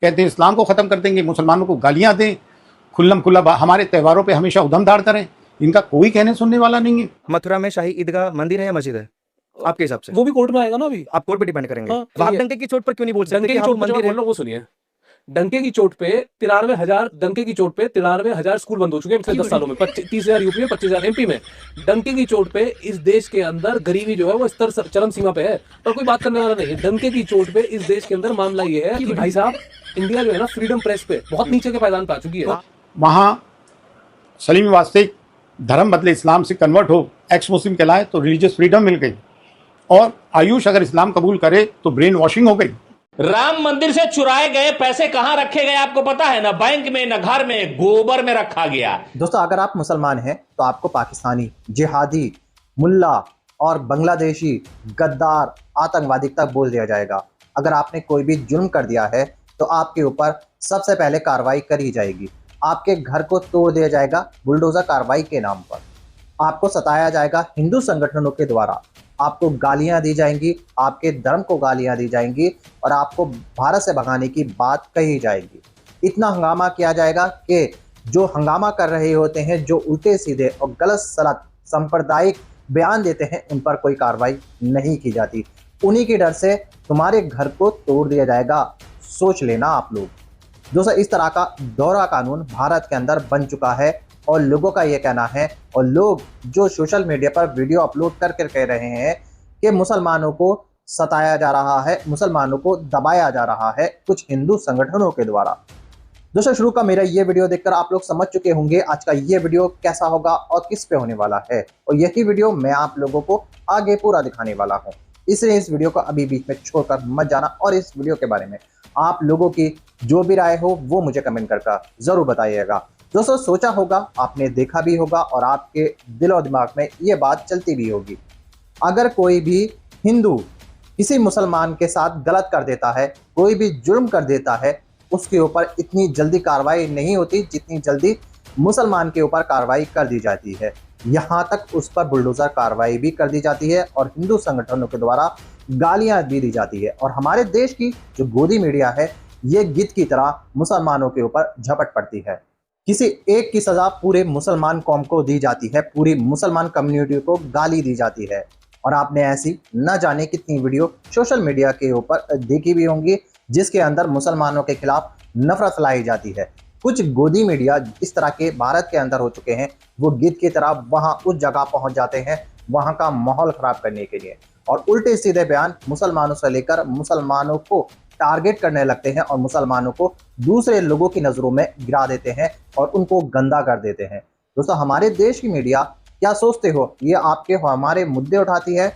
कहते हैं इस्लाम को ख़त्म कर देंगे, मुसलमानों को गालियाँ दें, खुल्लम खुल्ला हमारे त्योहारों पे हमेशा उधमदार करें, इनका कोई कहने सुनने वाला नहीं है। मथुरा में शाही ईदगाह मंदिर है या मस्जिद है आपके हिसाब से? वो भी कोर्ट में आएगा ना, अभी आप कोर्ट पे डिपेंड करेंगे। हाँ, आप डंके की चोट पर क्यों नहीं बोल सकते? डंके की चोट मंदिर है, वो सुनिए, डंके की चोट पे 93,000 डंके की चोट पे 93,000 स्कूल बंद हो चुके हैं पिछले 10 सालों में। 30,000 यूपी में, 25,000 एमपी में। डंके की चोट पे इस देश के अंदर गरीबी जो है वो स्तर चरम सीमा पे है, पर कोई बात करने वाला नहीं है। डंके की चोट पे इस देश के अंदर मामला ये है कि भाई साहब, इंडिया जो है ना फ्रीडम प्रेस पे बहुत नीचे के पायदान पे आ चुकी है। वहाँ सलीम वास्ते धर्म बदले इस्लाम से कन्वर्ट हो, एक्स मुस्लिम कहलाए तो रिलीजियस फ्रीडम मिल गई, और आयुष अगर इस्लाम कबूल करे तो ब्रेन वॉशिंग हो गई। राम मंदिर से चुराए गए पैसे कहां रखे गए आपको पता है? ना बैंक में, ना घर में, गोबर में रखा गया। दोस्तों, अगर आप मुसलमान हैं तो आपको पाकिस्तानी, जिहादी, मुल्ला और बांग्लादेशी, गद्दार, आतंकवादी तक बोल दिया जाएगा। अगर आपने कोई भी जुल्म कर दिया है तो आपके ऊपर सबसे पहले कार्रवाई करी जाएगी। आपके घर को तोड़ दिया जाएगा बुलडोजर कार्रवाई के नाम पर। आपको सताया जाएगा हिंदू संगठनों के द्वारा। आपको गालियां दी जाएंगी, आपके धर्म को गालियां दी जाएंगी और आपको भारत से भगाने की बात कही जाएगी। इतना हंगामा किया जाएगा कि जो हंगामा कर रहे होते हैं, जो उल्टे सीधे और गलत सलत सांप्रदायिक बयान देते हैं, उन पर कोई कार्रवाई नहीं की जाती। उन्हीं के डर से तुम्हारे घर को तोड़ दिया जाएगा। सोच लेना आप लोग। दोस्तों, इस तरह का दोहरा कानून भारत के अंदर बन चुका है और लोगों का ये कहना है, और लोग जो सोशल मीडिया पर वीडियो अपलोड करके कह रहे हैं कि मुसलमानों को सताया जा रहा है, मुसलमानों को दबाया जा रहा है कुछ हिंदू संगठनों के द्वारा। दोस्तों, शुरू का मेरा ये वीडियो देखकर आप लोग समझ चुके होंगे आज का ये वीडियो कैसा होगा और किस पे होने वाला है, और यही वीडियो मैं आप लोगों को आगे पूरा दिखाने वाला हूँ। इसलिए इस वीडियो को अभी बीच में छोड़कर मत जाना, और इस वीडियो के बारे में आप लोगों की जो भी राय हो वो मुझे कमेंट करके जरूर बताइएगा। दोस्तों, सोचा होगा, आपने देखा भी होगा और आपके दिल और दिमाग में ये बात चलती भी होगी, अगर कोई भी हिंदू किसी मुसलमान के साथ गलत कर देता है, कोई भी जुर्म कर देता है, उसके ऊपर इतनी जल्दी कार्रवाई नहीं होती जितनी जल्दी मुसलमान के ऊपर कार्रवाई कर दी जाती है। यहाँ तक उस पर बुलडोजर कार्रवाई भी कर दी जाती है और हिंदू संगठनों के द्वारा गालियां भी दी जाती है। और हमारे देश की जो गोदी मीडिया है, ये गिद्ध की तरह मुसलमानों के ऊपर झपट पड़ती है। किसी एक की सजा पूरे मुसलमान कौम को दी जाती है, पूरी मुसलमान कम्युनिटी को गाली दी जाती है। और आपने ऐसी न जाने कितनी वीडियो सोशल मीडिया के ऊपर देखी भी होंगी जिसके अंदर मुसलमानों के खिलाफ नफरत फैलाई जाती है। कुछ गोदी मीडिया इस तरह के भारत के अंदर हो चुके हैं, वो गिद्ध की तरह वहां उस जगह पहुंच जाते हैं वहां का माहौल खराब करने के लिए, और उल्टे सीधे बयान मुसलमानों से लेकर मुसलमानों को टारगेट करने लगते हैं और मुसलमानों को दूसरे लोगों की नजरों में गिरा देते हैं और उनको गंदा कर देते हैं। दोस्तों, हमारे देश की मीडिया क्या सोचते हो, ये आपके हमारे मुद्दे उठाती है?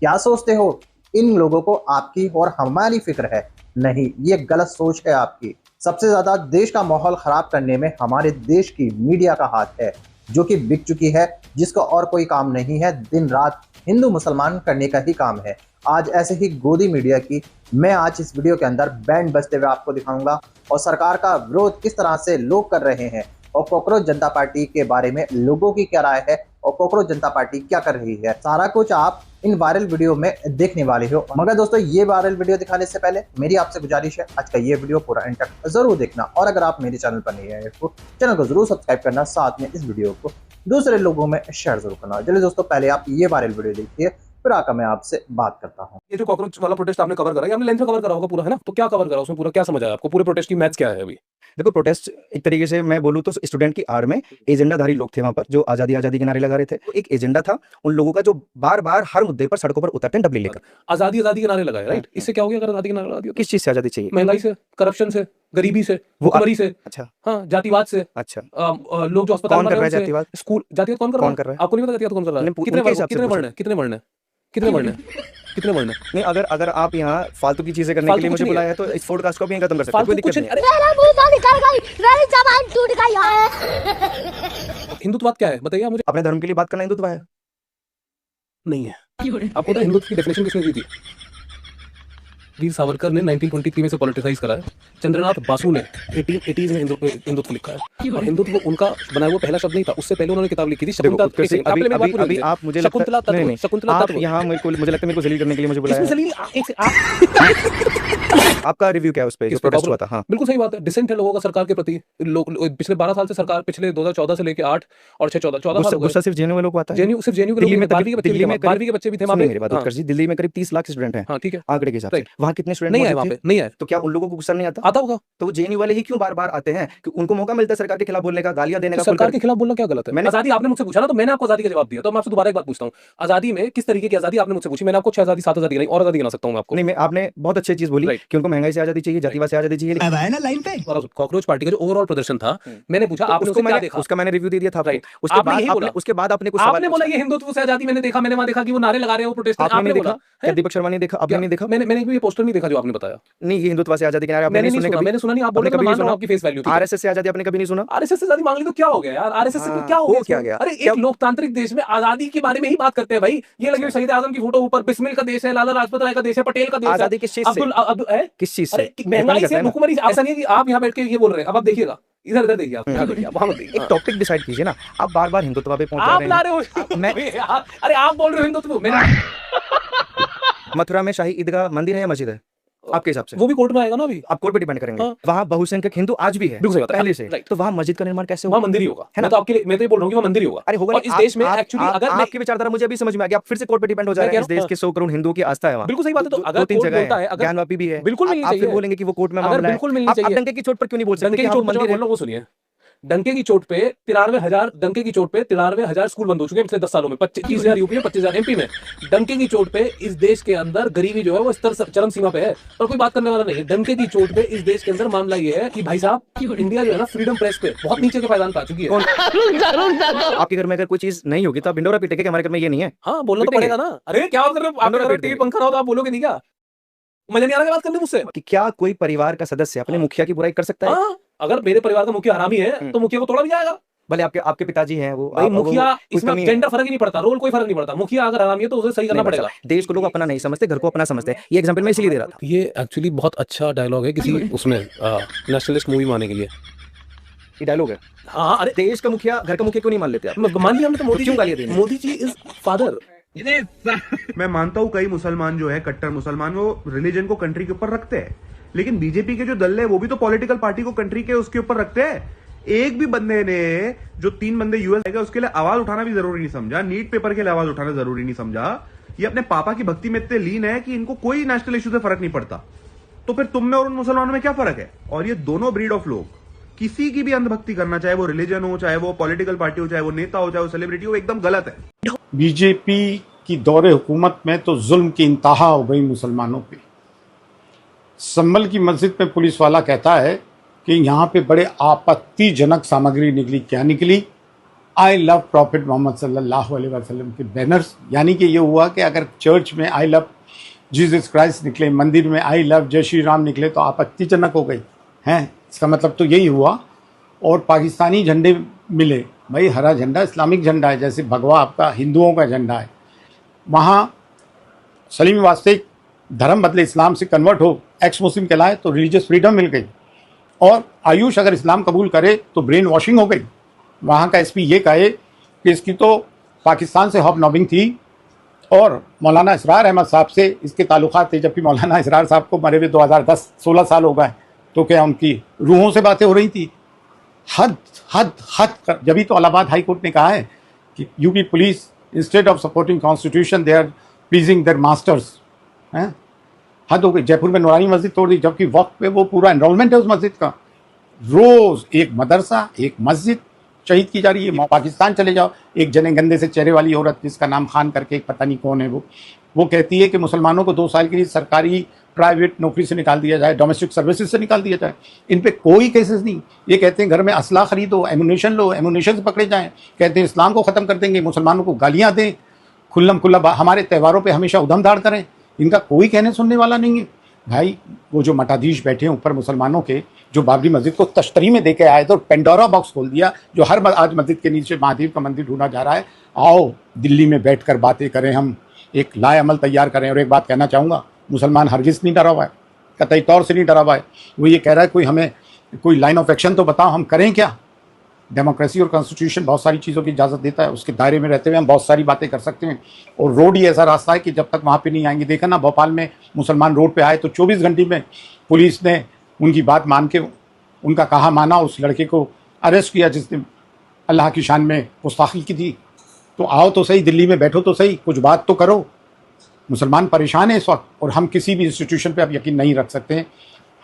क्या सोचते हो इन लोगों को आपकी और हमारी फिक्र है? नहीं, ये गलत सोच है आपकी। सबसे ज्यादा देश का माहौल खराब करने में हमारे देश की मीडिया का हाथ है, जो कि बिक चुकी है, जिसका और कोई काम नहीं है, दिन रात हिंदू मुसलमान करने का ही काम है। आज ऐसे ही गोदी मीडिया की मैं आज इस वीडियो के अंदर बैंड बजते हुए आपको दिखाऊंगा, और सरकार का विरोध किस तरह से लोग कर रहे हैं, और कॉकरोच जनता पार्टी के बारे में लोगों की क्या राय है, और कॉकरोच जनता पार्टी क्या कर रही है, सारा कुछ आप इन वायरल वीडियो में देखने वाले हो। मगर दोस्तों, ये वायरल वीडियो दिखाने से पहले मेरी आपसे गुजारिश है, आज का ये वीडियो पूरा एंड तक जरूर देखना, और अगर आप मेरे चैनल पर नहीं आए तो चैनल को जरूर सब्सक्राइब करना, साथ में इस वीडियो को दूसरे लोगों में शेयर जरूर करना। चलिए दोस्तों, पहले आप ये वायरल वीडियो देखिए, फिर आकर मैं आपसे बात करता हूँ। ये जो कॉकरोच वाला प्रोटेस्ट आपने कवर करा, ये आपने लेंथ में कवर करा होगा पूरा, है ना? तो क्या कवर करा उसमें, पूरा क्या समझ आया आपको? पूरे प्रोटेस्ट की मैच क्या है अभी? देखो, प्रोटेस्ट एक तरीके से मैं बोलूँ तो स्टूडेंट की आड़ में एजेंडाधारी लोग थे वहां पर, जो आजादी आजादी के नारे लगा रहे थे। तो एक एजेंडा था उन लोगों का, जो बार बार हर मुद्दे पर सड़कों पर उतरते हैं डबली लेकर। आजादी आजादी के नारे लगाए, राइट? इससे क्या हो गया अगर आजादी के नारे लगा दिया? किस चीज से आजादी चाहिए? महंगाई से, करप्शन से, गरीबी से, भुखमरी से, अच्छा, हाँ, जातिवाद से। अच्छा, लोग जो अस्पताल कौन कर रहा है जातिवाद? स्कूल जातिवाद कौन कर रहा है? आपको नहीं पता जातिवाद कौन कर रहा है? कितने वर्ण है? कितने वर्ण है? कितने वर्ण है? कितने वर्ण है? नहीं, अगर आप यहाँ फालतू की चीजें करने के लिए मुझे बुलाया है तो इस पॉडकास्ट को भी खत्म कर सकते हैं, कोई दिक्कत नहीं। मेरा मुंह तो निकल गई, मेरी जबान टूट गई। हिंदुत्ववाद क्या है बताइए मुझे? अपने धर्म के लिए बात करना हिंदुत्व है? नहीं है। आपको तो हिंदुत्व की डेफिनेशन किसने दी थी? वीर सावरकर ने 1923 में से पॉलिटिसाइज करा है। चंद्रनाथ बासु ने 1880s में हिंदुत्व लिखा है, और हिंदुत्व उनका बनाया हुआ पहला शब्द नहीं था, उससे पहले उन्होंने किताब लिखी थी शकुंतला। अभी आप मुझे शकुंतला तत्व, यहाँ मुझे लगता है मेरे को जलील करने के लिए मुझे बुलाया है। आपका रिव्यू क्या है उस पे जो किस पे? प्रोटेस्ट हुआ था? हाँ, बिल्कुल सही बात है, डिसेंट है लोगों का सरकार के प्रति। पिछले 12 साल से सरकार, पिछले 2014 से लेके 8 और 6 14 साल हो गए। गुस्सा सिर्फ जेएनयू लोग को आता है। जेएनयू, सिर्फ जेएनयू के लोग, 12वीं के बच्चे भी थे, 12वीं के बच्चे भी थे वहां सुनिए पे। मेरी बात हाँ, उत्कर्ष जी, दिल्ली में करीब 30 लाख स्टूडेंट हैं हाँ, ठीक है, आंकड़े के हिसाब से। राइट। वहाँ कितने स्टूडेंट नहीं आए मौजूद वहां थे? पे, नहीं आए। तो क्या उन लोगों को गुस्सा नहीं आता? आता होगा। तो वो जेएनयू वाले ही क्यों बार-बार आते हैं कि उनको मौका मिलता है सरकार के खिलाफ बोलने का, गालियां देने तो का, सरकार के खिलाफ बोलना क्या गलत है? मैंने- आजादी आपने मुझसे पूछा ना, तो मैंने आपको आजादी का जवाब दिया। तो मैं आपसे दोबारा एक बात पूछता हूँ, आजादी में किस तरीके की आजादी आपने मुझसे पूछी? मैंने आपको 6 आजादी 7 आजादी नहीं और आजादी गिना सकता हूँ मैं आपको। नहीं, मैं आपने बहुत अच्छी चीज बोली Right. कि उनको महंगाई से आजादी चाहिए, जातिवाद से आजादी चाहिए। कॉकरोच पार्टी का जो ओवरऑल प्रदर्शन था, मैंने पूछा तो आपने उसको उसको क्या मैंने देखा? उसका मैंने रिव्यू दे दिया था आपको। Right. उसके आपने बाद यही आपने बोला। उसके बाद आपने कुछ सवाल आपने बोला पूछा। ये हिंदुत्व से आजादी मैंने देखा, मैंने वहां देखा कि वो नारे लगा रहे हैं, वो प्रोटेस्ट आपने नहीं देखा? बोला क्या दीपक शर्मा ने देखा? आपने नहीं देखा? मैंने ये पोस्टर नहीं देखा जो आपने बताया। नहीं, ये हिंदुत्व से आजादी के नारे आपने मैंने नहीं नहीं सुने सुना, कभी? मैंने सुना नहीं। आप बोल रहे आपने हो, मैं कभी मान नहीं रहा हूँ सुना? आपकी फेस वैल्यू। आरएसएस से आजादी आपने कभी नहीं सुना? आरएसएस से आजादी मांग ली तो क्या हो गया यार? आरएसएस से हाँ, क्या हो हो गया? क्या इसमें? गया? अरे क्या- एक लोकतांत्रिक देश में आजादी के बारे में ही बात करते हैं भाई। ये लगे शहीद आजम की फोटो ऊपर, बिस्मिल का देश है, लाला लाजपत राय का देश है, पटेल का देश है। आजादी किस चीज से? किस चीज से? अरे महंगाई से, भुखमरी से। ऐसा नहीं है कि आप यहाँ बैठ के ये बोल रहे हैं। अब आप देखिएगा, इधर इधर देखिए, आप यहाँ देखिए, आप वहाँ मत देखिए। एक टॉपिक डिसाइड कीजिए ना, आप बार-बार हिंदुत्व पे पहुंच आप रहे ला हैं। रहे हो मैं- अरे आप बोल रहे हो हिंदुत्व, मैंने मथुरा में शाही ईदगाह मंदिर है या मस्जिद है आपके हिसाब से? वो भी कोर्ट में आएगा ना अभी। आप कोर्ट पे डिपेंड करेंगे। हाँ। वहाँ बहुसंख्यक हिंदू आज भी है, बिल्कुल सही बात है। पहले से। राइट। तो वहाँ मस्जिद का निर्माण कैसे वहाँ होगा? मंदिर ही होगा। है ना? मैं तो आपके लिए, मैं तो ये बोल रहा हूँ कि वहाँ मंदिर ही होगा। अरे होगा और नहीं। इस देश में आप- एक्चुअली आप- अगर मैं आपकी विचारधारा मुझे अभी समझ में आ गई। आप फिर से कोर्ट पे डिपेंड हो जा मैं रहे हैं। कह इस देश रहा हूँ, के 100 करोड़ हिंदुओं की आस्था है वहाँ। बिल्कुल सही बात है। तो दो- अगर 2-3 कोर्ट जगह बोलता है, है, अगर ज्ञानवापी भी है। बिल्कुल मिलनी आप फिर चाहिए। बोलेंगे कि वो कोर्ट में अगर मामला है। बिल्कुल मिलनी आप चाहिए। डंके की चोट पर क्यों नहीं बोल सकते डंके कि की हाँ, चोट पे जो मंदिर है? बोल रहा हूँ वो सुनिए। डंके की चोट पे 93,000, डंके की चोट पे 93,000 स्कूल बंद हो चुके हैं पिछले 10 सालों में। 30,000 यूपी में, 25,000 एमपी में। डंके की चोट पे इस देश के अंदर गरीबी जो है वो स्तर चरम सीमा पे है, और कोई बात करने वाला नहीं है। डंके की चोट पे इस देश के अंदर मामला ये है कि भाई साहब, इंडिया जो है ना फ्रीडम प्रेस पे बहुत नीचे के पायदान पे आ चुकी है। आपके घर में अगर कोई चीज नहीं होगी तो आप भिंडोरा पीटेंगे कि हमारे घर में ये नहीं है। हाँ, बोलना तो पीटेंगे। पड़ेगा ना। अरे क्या बात कर रहे हो? आपके घर में टीवी पंखा ना हो तो आप बोलोगे नहीं क्या? मजा नहीं आ रहा बात करने मुझसे? कि क्या कोई परिवार का सदस्य अपने मुखिया की बुराई कर सकता है? हाँ, अगर मेरे परिवार का मुखिया हरामी है तो मुखिया को तोड़ा भी जाएगा। भले आपके पिताजी हैं वो भाई वो मुखिया, कोई इसमें कमी है। जेंडर फर्क ही नहीं पड़ता, रोल कोई फर्क नहीं पड़ता। मुखिया अगर हरामी है तो उसे सही करना नहीं पड़ेगा। देश को लोग अपना नहीं समझते, घर को अपना समझते हैं। ये एग्जांपल मैं इसीलिए दे रहा था। ये एक्चुअली बहुत अच्छा डायलॉग है किसी उसमें नेशनलिस्ट मूवी माने के लिए। ये डायलॉग है। हाँ, अरे देश का मुखिया घर का मुखिया क्यों नहीं मान लेते आप? मान लिया हमने तो मोदी क्यों जी, गालियां दे रहे हैं? Modi ji is father. मैं मानता हूँ कई मुसलमान जो है, कट्टर मुसलमान, वो रिलीजन को कंट्री के ऊपर रखते हैं, लेकिन बीजेपी के जो दल है वो भी तो पॉलिटिकल पार्टी को कंट्री के उसके ऊपर रखते हैं। एक भी बंदे ने, जो 3 बंदे यूएस गए उसके लिए आवाज उठाना भी जरूरी नहीं समझा, नीट पेपर के लिए आवाज उठाना जरूरी नहीं समझा। ये अपने पापा की भक्ति में इतने लीन है कि इनको कोई नेशनल इश्यू से फर्क नहीं पड़ता। तो फिर तुम में और उन मुसलमानों में क्या फर्क है? और ये दोनों ब्रीड ऑफ लोग किसी की भी अंधभक्ति करना, चाहे वो रिलीजन हो, चाहे वो पॉलिटिकल पार्टी हो, चाहे वो नेता हो, चाहे वो सेलिब्रिटी हो, एकदम गलत है। बीजेपी की दौरे हुकूमत में तो जुल्म की इंतहा हो गई मुसलमानों पे। संभल की मस्जिद में पुलिस वाला कहता है कि यहाँ पे बड़े आपत्तिजनक सामग्री निकली। क्या निकली? आई लव प्रॉफिट मोहम्मद सल्लल्लाहु अलैहि वसल्लम के बैनर्स। यानी कि ये हुआ कि अगर चर्च में आई लव जीसस क्राइस्ट निकले, मंदिर में आई लव जय श्री राम निकले तो आपत्तिजनक हो गई हैं। इसका मतलब तो यही हुआ। और पाकिस्तानी झंडे मिले। भाई हरा झंडा इस्लामिक झंडा है, जैसे भगवा आपका हिंदुओं का झंडा है। वहाँ सलीम वास्ते धर्म बदले इस्लाम से कन्वर्ट हो, एक्स मुस्लिम कहलाए तो रिलीजियस फ्रीडम मिल गई। और आयुष अगर इस्लाम कबूल करे तो ब्रेन वॉशिंग हो गई। वहाँ का एसपी ये कहे कि इसकी तो पाकिस्तान से हॉबनॉबिंग थी और मौलाना इसरार अहमद साहब से इसके ताल्लुकात थे, जबकि मौलाना इसरार साहब को मरे हुए 2010-16 साल हो गए। तो क्या उनकी रूहों से बातें हो रही थी? हद हद हद कर। जब ही तो इलाहाबाद हाई कोर्ट ने कहा है कि UP police instead of supporting constitution they are pleasing their masters. हैं, हद हो गई। जयपुर में नूरानी मस्जिद तोड़ दी, जबकि वक्त पे वो पूरा एनरोलमेंट है उस मस्जिद का। रोज एक मदरसा, एक मस्जिद शहीद की जा रही है। पाकिस्तान चले जाओ, एक जने गंदे से चेहरे वाली औरत जिसका नाम खान करके, एक पता नहीं कौन है वो कहती है कि मुसलमानों को 2 साल के लिए सरकारी प्राइवेट नौकरी से निकाल दिया जाए, डोमेस्टिक सर्विसेज से निकाल दिया जाए। इन पे कोई केसेस नहीं। ये कहते हैं घर में असला खरीदो, एमुनेशन लो, एमुनेशन से पकड़े जाएं। कहते हैं इस्लाम को ख़त्म कर देंगे, मुसलमानों को गालियाँ दें, खुल्लम खुल्ला हमारे त्योहारों पे हमेशा उधम धाड़ करें। इनका कोई कहने सुनने वाला नहीं है। भाई वो जो मठाधीश बैठे हैं ऊपर मुसलमानों के, जो बाबरी मस्जिद को तश्तरी में देके आए थे और पेंडोरा बॉक्स खोल दिया, जो हर आज मस्जिद के नीचे महादेव का मंदिर ढूंढा जा रहा है। आओ दिल्ली में बैठकर बातें करें, हम एक लाए अमल तैयार करें। और एक बात कहना चाहूँगा, मुसलमान हरगिज़ नहीं डरा हुआ है, कतई तौर से नहीं डरा हुआ है। वो ये कह रहा है कोई हमें कोई लाइन ऑफ एक्शन तो बताओ, हम करें क्या? डेमोक्रेसी और कॉन्स्टिट्यूशन बहुत सारी चीज़ों की इजाज़त देता है, उसके दायरे में रहते हुए हम बहुत सारी बातें कर सकते हैं। और रोड ही ऐसा रास्ता है कि जब तक वहाँ पे नहीं आएंगे, देखा ना भोपाल में मुसलमान रोड पे आए तो 24 घंटे में पुलिस ने उनकी बात मान के उनका कहा माना, उस लड़के को अरेस्ट किया जिसने अल्लाह की शान में गुस्ताखी की थी। तो आओ तो सही, दिल्ली में बैठो तो सही, कुछ बात तो करो। मुसलमान परेशान है इस वक्त और हम किसी भी इंस्टीट्यूशन पे अब यकीन नहीं रख सकते हैं।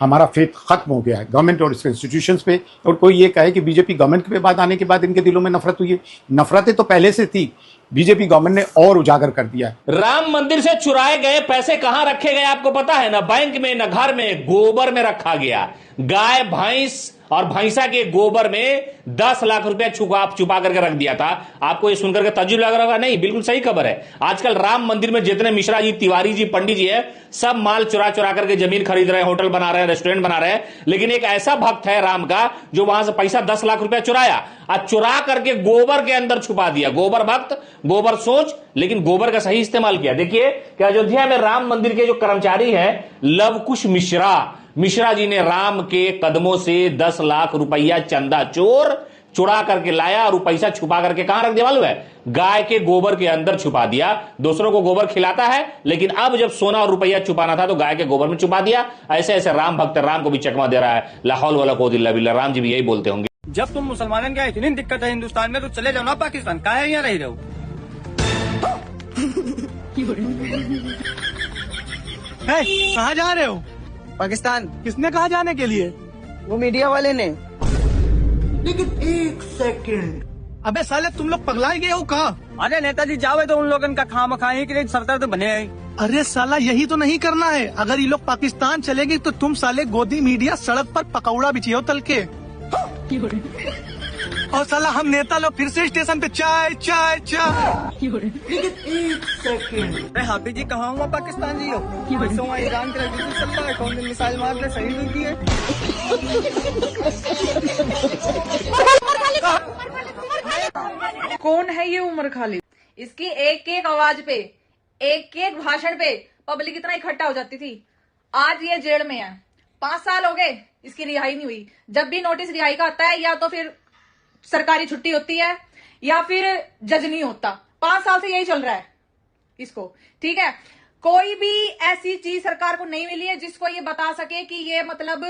हमारा फेथ खत्म हो गया है गवर्नमेंट और इसके इंस्टीट्यूशंस पे। और कोई ये कहे कि बीजेपी गवर्नमेंट के बाद आने के बाद इनके दिलों में नफरत हुई है, नफरतें तो पहले से थी, बीजेपी गवर्नमेंट ने और उजागर कर दिया है। राम मंदिर से चुराए गए पैसे कहां रखे गए आपको पता है ना? बैंक में, न घर में, गोबर में रखा गया। गाय, भैंस और भैंसा के गोबर में 10 लाख रुपया छुपा करके रख दिया था। आपको ये सुनकर के तजुब लग रहा होगा, नहीं, बिल्कुल सही खबर है। आजकल राम मंदिर में जितने मिश्रा जी, तिवारी जी, पंडित जी है, सब माल चुरा चुरा करके जमीन खरीद रहे हैं, होटल बना रहे हैं, रेस्टोरेंट बना रहे हैं। लेकिन एक ऐसा भक्त है राम का जो वहां से पैसा 10 लाख रुपया चुराया और चुरा करके गोबर के अंदर छुपा दिया। गोबर भक्त, गोबर सोच, लेकिन गोबर का सही इस्तेमाल किया। देखिए कि अयोध्या में राम मंदिर के जो कर्मचारी है लवकुश मिश्रा जी ने राम के कदमों से 10 लाख रुपया चंदा चुरा करके लाया और वो पैसा छुपा करके कहां रख दिया मालूम है? गाय के गोबर के अंदर छुपा दिया। दूसरों को गोबर खिलाता है, लेकिन अब जब सोना और रुपया छुपाना था तो गाय के गोबर में छुपा दिया। ऐसे ऐसे राम भक्त राम को भी चकमा दे रहा है। ला हौल वला कुव्वता इल्ला बिल्लाह। राम जी भी यही बोलते होंगे, जब तुम मुसलमानों की इतनी दिक्कत है हिंदुस्तान में तो चले जाओ ना पाकिस्तान, काहे यहाँ रह रहे हो? कहाँ जा रहे हो? पाकिस्तान। किसने कहा जाने के लिए? वो मीडिया वाले ने। लेकिन एक सेकंड, अबे साले तुम लोग पगला गए हो कहाँ? अरे नेताजी जावे तो उन लोगों का खाम खाई के लिए सरदार तो बने हैं। अरे साला यही तो नहीं करना है। अगर ये लोग पाकिस्तान चलेगी तो तुम साले गोदी मीडिया सड़क पर पकौड़ा बिछियो तल के। और साला हम नेता लोग फिर से स्टेशन पे चाय चाय चाय। लेकिन एक सेकंड, अरे हाफिज जी कहाँ हुआ पाकिस्तान जी हो? ईरान के रजीब सत्ता है, कौन दिन मिसाइल मार ले सही हुई है। कौन है ये उमर खालिद? इसकी एक एक आवाज पे, एक एक भाषण पे पब्लिक इतना इकट्ठा हो जाती थी। आज ये जेल में है, 5 साल हो गए, इसकी रिहाई नहीं हुई। जब भी नोटिस रिहाई का आता है या तो फिर सरकारी छुट्टी होती है या फिर जज नहीं होता। 5 साल से यही चल रहा है इसको, ठीक है। कोई भी ऐसी चीज सरकार को नहीं मिली है जिसको ये बता सके कि ये मतलब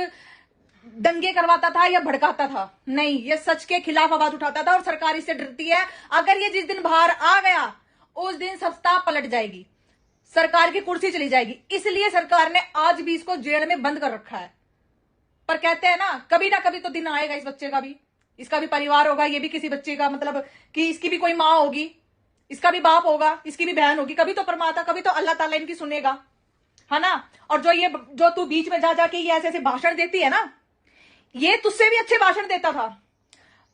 दंगे करवाता था या भड़काता था। नहीं, ये सच के खिलाफ आवाज उठाता था और सरकार इससे डरती है। अगर ये जिस दिन बाहर आ गया उस दिन सत्ता पलट जाएगी, सरकार की कुर्सी चली जाएगी। इसलिए सरकार ने आज भी इसको जेल में बंद कर रखा है। पर कहते हैं ना कभी तो दिन आएगा इस बच्चे का भी, इसका भी परिवार होगा, ये भी किसी बच्चे का मतलब कि इसकी भी कोई माँ होगी, इसका भी बाप होगा, इसकी भी बहन होगी। कभी तो परमात्मा, कभी तो अल्लाह ताला इनकी सुनेगा, है ना। और जो तू बीच में जा जाके ये ऐसे ऐसे भाषण देती है ना, ये तुझसे भी अच्छे भाषण देता था।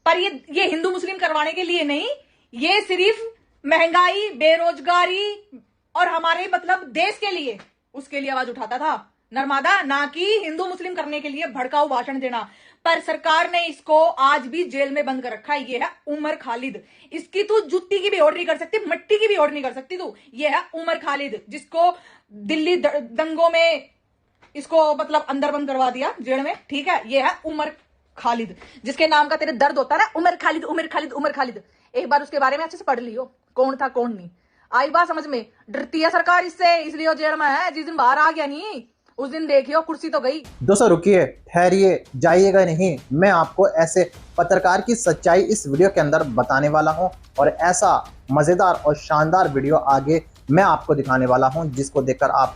पर ये हिंदू मुस्लिम करवाने के लिए नहीं, ये सिर्फ महंगाई, बेरोजगारी और हमारे मतलब देश के लिए, उसके लिए आवाज उठाता था नर्मदा, ना कि हिंदू मुस्लिम करने के लिए भड़काऊ भाषण देना। पर सरकार ने इसको आज भी जेल में बंद कर रखा है। ये है उमर खालिद। इसकी तू जुत्ती की भी ओर नहीं कर सकती, मट्टी की भी ओर नहीं कर सकती तू। ये है उमर खालिद, जिसको दिल्ली दंगों में इसको मतलब अंदर बंद करवा दिया जेल में, ठीक है। ये है उमर खालिद, जिसके नाम का तेरे दर्द होता है ना, उमर खालिद उमर खालिद उमर खालिद। एक बार उसके बारे में अच्छे से पढ़ लियो, कौन था कौन नहीं। आई बात समझ में? डरती है सरकार इससे, इसलिए वो जेल में है। जिस दिन बाहर आ गया नहीं उस दिन देखियो कुर्सी तो गई। दोस्तों रुकिए, ठहरिए, जाइएगा नहीं। मैं आपको ऐसे पत्रकार की सच्चाई इस वीडियो के अंदर बताने वाला हूं और ऐसा मजेदार और शानदार वीडियो आगे मैं आपको दिखाने वाला हूं जिसको देखकर आप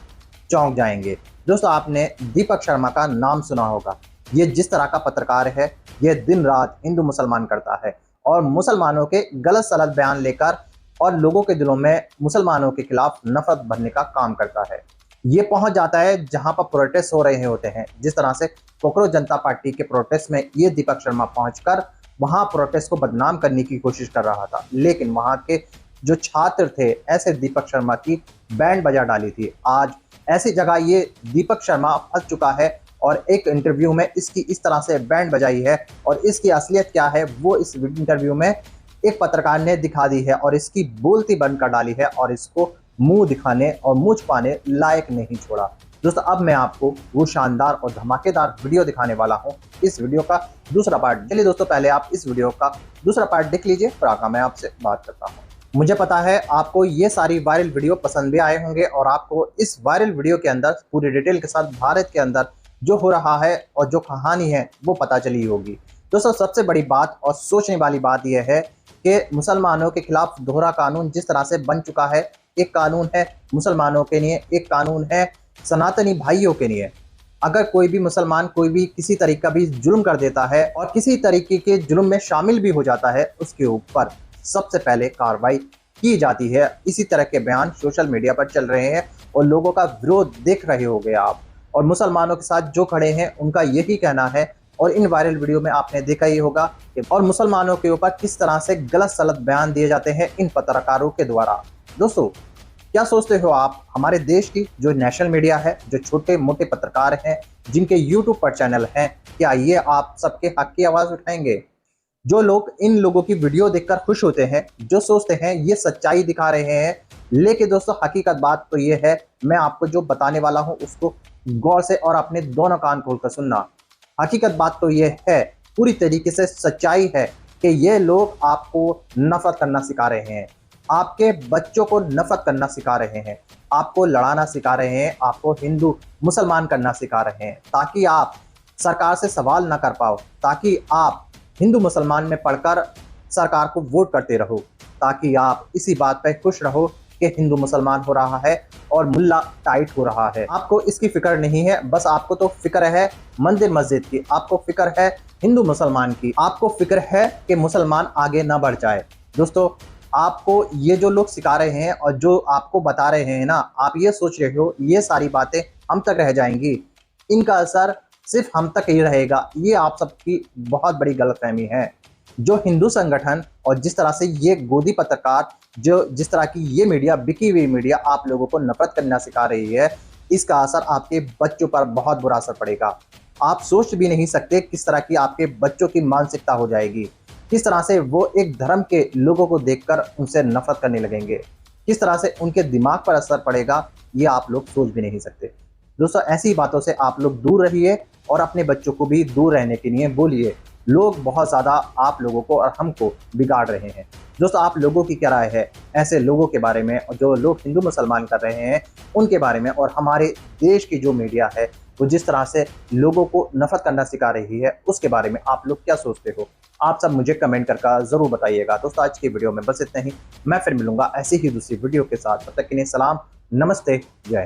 चौंक जाएंगे। दोस्तों आपने दीपक शर्मा का नाम सुना होगा। ये जिस तरह का पत्रकार है, ये दिन रात हिंदू मुसलमान करता है और मुसलमानों के गलत सलत बयान लेकर और लोगों के दिलों में मुसलमानों के खिलाफ नफरत भरने का काम करता है। ये पहुंच जाता है जहां पर प्रोटेस्ट हो रहे होते हैं। जिस तरह से कोकरोच जनता पार्टी के प्रोटेस्ट में ये दीपक शर्मा पहुंचकर वहां प्रोटेस्ट को बदनाम करने की कोशिश कर रहा था, लेकिन वहां के जो छात्र थे ऐसे दीपक शर्मा की बैंड बजा डाली थी। आज ऐसी जगह ये दीपक शर्मा फंस चुका है और एक इंटरव्यू में इसकी इस तरह से बैंड बजाई है और इसकी असलियत क्या है वो इस इंटरव्यू में एक पत्रकार ने दिखा दी है और इसकी बोलती बंद कर डाली है और इसको मुंह दिखाने और मुंह छुपाने लायक नहीं छोड़ा। दोस्तों अब मैं आपको वो शानदार और धमाकेदार वीडियो दिखाने वाला हूँ, इस वीडियो का दूसरा पार्ट। चलिए दोस्तों पहले आप इस वीडियो का दूसरा पार्ट देख लीजिए, फिर आगे मैं आपसे बात करता हूँ। मुझे पता है आपको ये सारी वायरल वीडियो पसंद भी आए होंगे और आपको इस वायरल वीडियो के अंदर पूरी डिटेल के साथ भारत के अंदर जो हो रहा है और जो कहानी है वो पता चली होगी। दोस्तों सबसे बड़ी बात और सोचने वाली बात यह है कि मुसलमानों के खिलाफ दोहरा कानून जिस तरह से बन चुका है, एक कानून है मुसलमानों के लिए, एक कानून है सनातनी भाइयों के लिए। अगर कोई भी मुसलमान कोई भी किसी तरीके का भी जुल्म कर देता है और किसी तरीके के जुल्म में शामिल भी हो जाता है, उसके ऊपर सबसे पहले कार्रवाई की जाती है। इसी तरह के बयान सोशल मीडिया पर चल रहे हैं और लोगों का विरोध देख रहे होंगे आप, और मुसलमानों के साथ जो खड़े हैं उनका यही कहना है। और इन वायरल वीडियो में आपने देखा ही होगा कि और मुसलमानों के ऊपर किस तरह से गलत सलत बयान दिए जाते हैं इन पत्रकारों के द्वारा। दोस्तों क्या सोचते हो आप, हमारे देश की जो नेशनल मीडिया है, जो छोटे मोटे पत्रकार हैं, जिनके यूट्यूब पर चैनल हैं, क्या ये आप सबके हक की आवाज़ उठाएंगे? जो लोग इन लोगों की वीडियो देखकर खुश होते हैं, जो सोचते हैं ये सच्चाई दिखा रहे हैं, लेकिन दोस्तों हकीकत बात तो ये है, मैं आपको जो बताने वाला हूँ उसको गौर से और अपने दोनों कान खोलकर सुनना। हकीकत बात तो ये है, पूरी तरीके से सच्चाई है कि ये लोग आपको नफरत करना सिखा रहे हैं, आपके बच्चों को नफरत करना सिखा रहे हैं, आपको लड़ाना सिखा रहे हैं, आपको हिंदू मुसलमान करना सिखा रहे हैं, ताकि आप सरकार से सवाल ना कर पाओ, ताकि आप हिंदू मुसलमान में पढ़कर सरकार को वोट करते रहो, ताकि आप इसी बात पर खुश रहो कि हिंदू मुसलमान हो रहा है और मुल्ला टाइट हो रहा है। आपको इसकी फिक्र नहीं है, बस आपको तो फिक्र है मंदिर मस्जिद की, आपको फिक्र है हिंदू मुसलमान की, आपको फिक्र है कि मुसलमान आगे ना बढ़ जाए। दोस्तों आपको ये जो लोग सिखा रहे हैं और जो आपको बता रहे हैं ना, आप ये सोच रहे हो ये सारी बातें हम तक रह जाएंगी, इनका असर सिर्फ हम तक ही रहेगा, ये आप सबकी बहुत बड़ी गलतफहमी है। जो हिंदू संगठन और जिस तरह से ये गोदी पत्रकार, जो जिस तरह की ये मीडिया, बिकी हुई मीडिया आप लोगों को नफरत करना सिखा रही है, इसका असर आपके बच्चों पर बहुत बुरा असर पड़ेगा। आप सोच भी नहीं सकते किस तरह की आपके बच्चों की मानसिकता हो जाएगी, किस तरह से वो एक धर्म के लोगों को देखकर उनसे नफरत करने लगेंगे, किस तरह से उनके दिमाग पर असर पड़ेगा, ये आप लोग सोच भी नहीं सकते। दोस्तों ऐसी बातों से आप लोग दूर रहिए और अपने बच्चों को भी दूर रहने के लिए बोलिए। लोग बहुत ज़्यादा आप लोगों को और हमको बिगाड़ रहे हैं। दोस्तों आप लोगों की क्या राय है ऐसे लोगों के बारे में, और जो लोग हिंदू मुसलमान कर रहे हैं उनके बारे में, और हमारे देश की जो मीडिया है वो जिस तरह से लोगों को नफरत करना सिखा रही है, उसके बारे में आप लोग क्या सोचते हो? आप सब मुझे कमेंट करके ज़रूर बताइएगा। दोस्तों आज की वीडियो में बस इतना ही, मैं फिर मिलूंगा ऐसी ही दूसरी वीडियो के साथ। तब तक के लिए सलाम, नमस्ते, जय हिंद।